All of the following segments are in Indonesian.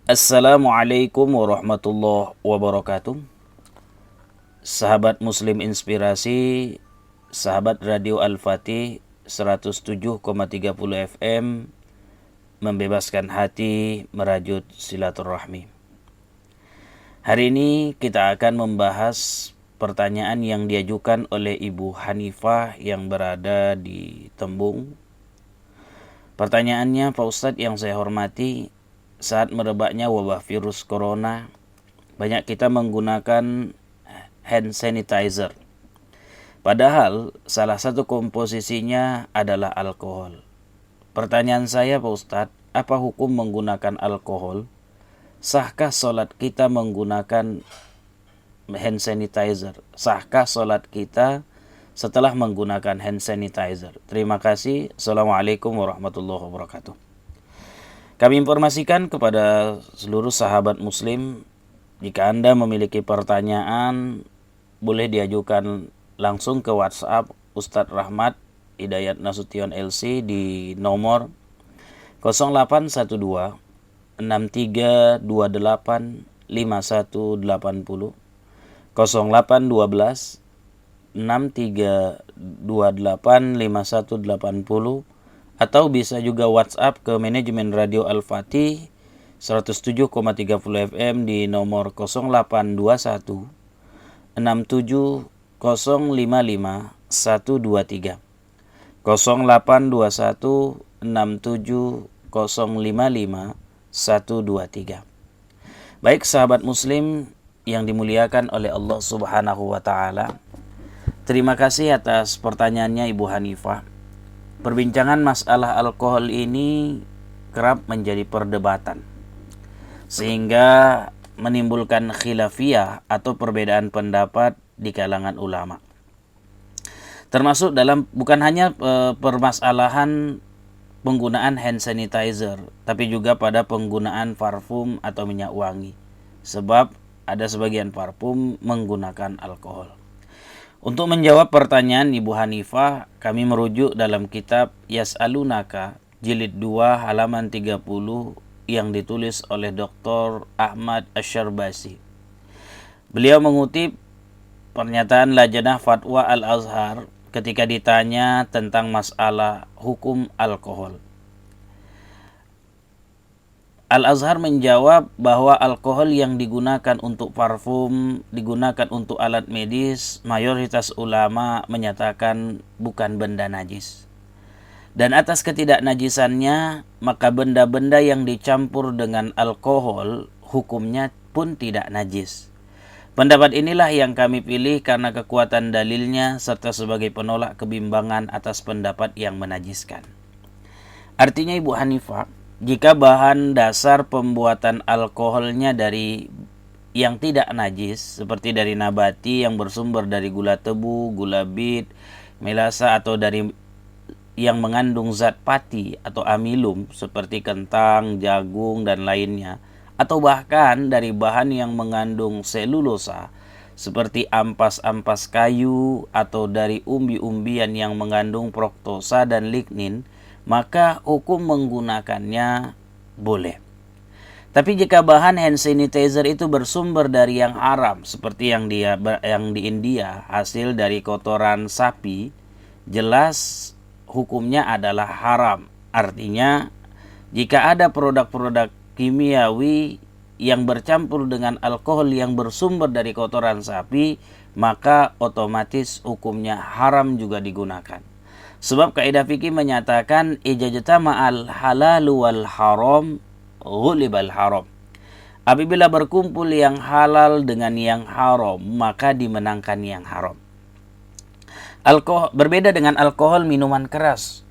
Assalamualaikum warahmatullahi wabarakatuh. Sahabat Muslim Inspirasi, sahabat Radio Al-Fatih 107,30 FM, membebaskan hati merajut silaturahmi. Hari ini kita akan membahas pertanyaan yang diajukan oleh Ibu Hanifah yang berada di Tembung. Pertanyaannya, Pak Ustadz yang saya hormati, saat merebaknya wabah virus corona, banyak kita menggunakan hand sanitizer. Padahal salah satu komposisinya adalah alkohol. Pertanyaan saya, Pak Ustadz, apa hukum menggunakan alkohol? Sahkah sholat kita menggunakan hand sanitizer? Sahkah sholat kita setelah menggunakan hand sanitizer? Terima kasih. Assalamualaikum warahmatullahi wabarakatuh. Kami informasikan kepada seluruh sahabat muslim, jika Anda memiliki pertanyaan, boleh diajukan langsung ke WhatsApp Ustadz Rahmat Hidayat Nasution LC di nomor 0812 6328 5180, 0812 6328 5180, atau bisa juga WhatsApp ke manajemen Radio Al-Fatih 107,30 FM di nomor 0821 67 055 123, 0821 67 055 123. Baik sahabat muslim yang dimuliakan oleh Allah Subhanahu wa taala, terima kasih atas pertanyaannya Ibu Hanifah. Perbincangan masalah alkohol ini kerap menjadi perdebatan, sehingga menimbulkan khilafiyah atau perbedaan pendapat di kalangan ulama. Termasuk dalam bukan hanya permasalahan penggunaan hand sanitizer, tapi juga pada penggunaan parfum atau minyak wangi. Sebab ada sebagian parfum menggunakan alkohol. Untuk menjawab pertanyaan Ibu Hanifah, kami merujuk dalam kitab Yas'alunaka jilid 2 halaman 30 yang ditulis oleh Dr. Ahmad Asyarbasi. Beliau mengutip pernyataan Lajnah Fatwa Al-Azhar ketika ditanya tentang masalah hukum alkohol. Al-Azhar menjawab bahwa alkohol yang digunakan untuk parfum, digunakan untuk alat medis, mayoritas ulama menyatakan bukan benda najis. Dan atas ketidaknajisannya, maka benda-benda yang dicampur dengan alkohol hukumnya pun tidak najis. Pendapat inilah yang kami pilih karena kekuatan dalilnya serta sebagai penolak kebimbangan atas pendapat yang menajiskan. Artinya Ibu Hanifah, jika bahan dasar pembuatan alkoholnya dari yang tidak najis, seperti dari nabati yang bersumber dari gula tebu, gula bit, melasa, atau dari yang mengandung zat pati atau amilum seperti kentang, jagung, dan lainnya, atau bahkan dari bahan yang mengandung selulosa seperti ampas-ampas kayu atau dari umbi-umbian yang mengandung fruktosa dan lignin, maka hukum menggunakannya boleh. Tapi jika bahan hand sanitizer itu bersumber dari yang haram, seperti yang di India, hasil dari kotoran sapi, jelas hukumnya adalah haram. Artinya, jika ada produk-produk kimiawi yang bercampur dengan alkohol yang bersumber dari kotoran sapi, maka otomatis hukumnya haram juga digunakan. Sebab kaidah fikih menyatakan ijajtama'al halalu wal haram ghulibal haram. Apabila berkumpul yang halal dengan yang haram, maka dimenangkan yang haram. Alkohol berbeda dengan alkohol minuman keras.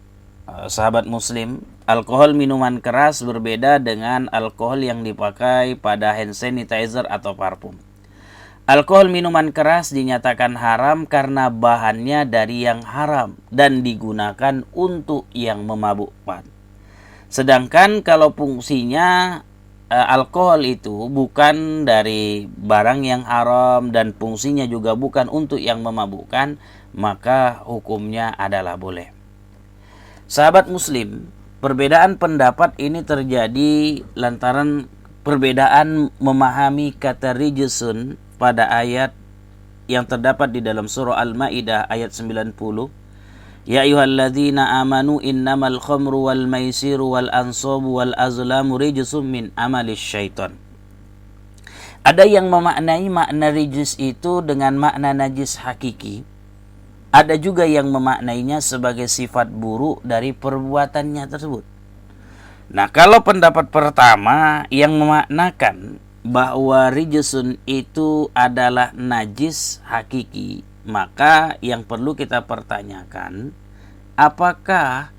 Sahabat muslim, alkohol minuman keras berbeda dengan alkohol yang dipakai pada hand sanitizer atau parfum. Alkohol minuman keras dinyatakan haram karena bahannya dari yang haram dan digunakan untuk yang memabukkan. Sedangkan kalau fungsinya alkohol itu bukan dari barang yang haram dan fungsinya juga bukan untuk yang memabukkan, maka hukumnya adalah boleh. Sahabat muslim, perbedaan pendapat ini terjadi lantaran perbedaan memahami kata rijsun pada ayat yang terdapat di dalam surah Al-Maidah ayat 90. Ya ayyuhalladzina amanu innamal khamru wal maisiru wal ansabu wal azlamu rijsum min amalis syaitan. Ada yang memaknai makna rijis itu dengan makna najis hakiki. Ada juga yang memaknainya sebagai sifat buruk dari perbuatannya tersebut. Nah, kalau pendapat pertama yang memaknakan bahwa rijsun itu adalah najis hakiki, maka yang perlu kita pertanyakan, apakah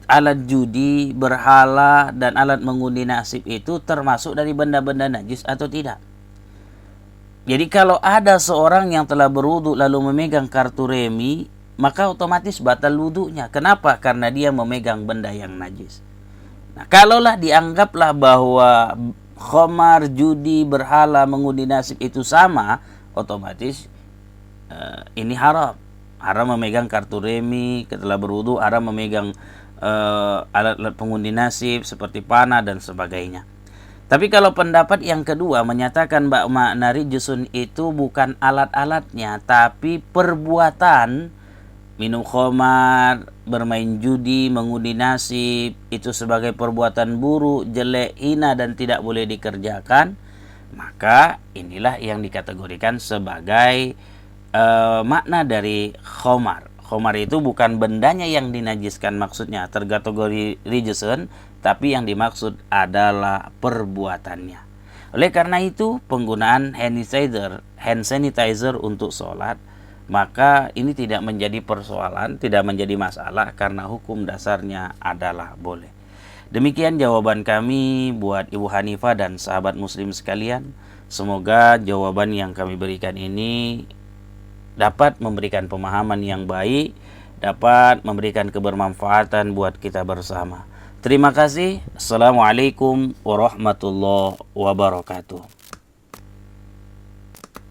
alat judi, berhala, dan alat mengundi nasib itu termasuk dari benda-benda najis atau tidak? Jadi kalau ada seorang yang telah berwudu lalu memegang kartu remi, maka otomatis batal wudunya. Kenapa? Karena dia memegang benda yang najis. Nah, kalaulah dianggaplah bahwa khamar, judi, berhala, mengundi nasib itu sama, otomatis ini haram. Haram memegang kartu remi setelah berwudu, haram memegang alat-alat pengundi nasib seperti panah dan sebagainya. Tapi kalau pendapat yang kedua menyatakan bahwa makna rijsun itu bukan alat-alatnya, tapi perbuatan minum khamar, bermain judi, mengundi nasib, itu sebagai perbuatan buruk, jelek, hina dan tidak boleh dikerjakan, maka inilah yang dikategorikan sebagai makna dari khamar. Khamar itu bukan bendanya yang dinajiskan maksudnya, terkategori rijsun, tapi yang dimaksud adalah perbuatannya. Oleh karena itu, penggunaan hand sanitizer untuk sholat, maka ini tidak menjadi persoalan, tidak menjadi masalah karena hukum dasarnya adalah boleh. Demikian jawaban kami buat Ibu Hanifah dan sahabat muslim sekalian. Semoga jawaban yang kami berikan ini dapat memberikan pemahaman yang baik, dapat memberikan kebermanfaatan buat kita bersama. Terima kasih. Assalamualaikum warahmatullahi wabarakatuh.